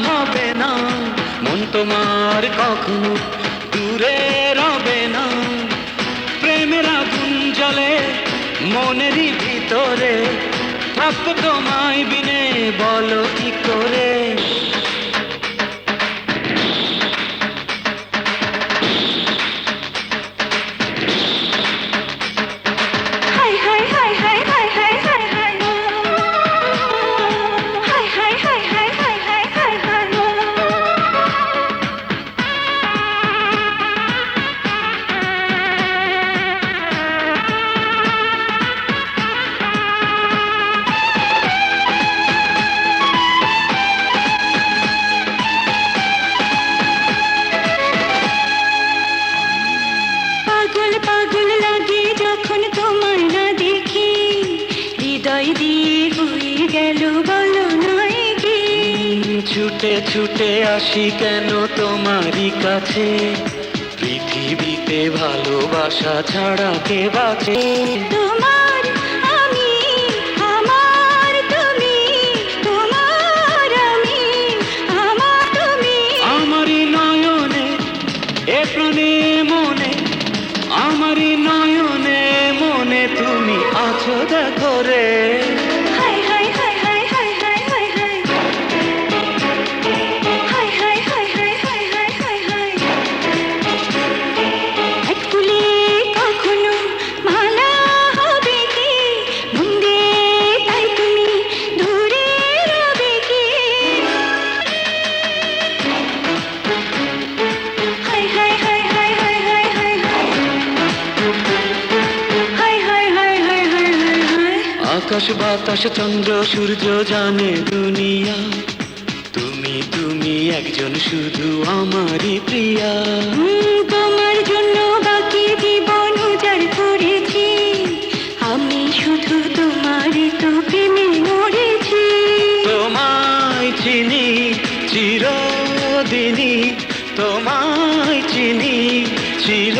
হবে না, মন তোমার কখনো দূরে রবে না। প্রেমের আগুন জ্বলে মনেরই ভিতরে, থাকবো তোমায় বিনে বলো কি করে। ছুটে ছুটে আসি কেন তোমারই কাছে, পৃথিবীতে ভালোবাসা ছাড়া কে বাঁচে। তোমার আমি, আমার তুমি, তোমার আমি, আমার তুমি। আমারই নয়নে এ প্রাণে মনে, আমারই নয়নে মনে তুমি আছো দেখো রে। আকাশ বাতাস চন্দ্র সূর্য জানে দুনিয়া, তুমি তুমি একজন শুধু আমারই প্রিয়া। তোমার জন্য বাকি জীবন উজাড় করেছি, আমি শুধু তোমারই তো প্রেমে মরেছি। তোমায় চিনি চিরদিনই, তোমায় চিনি চির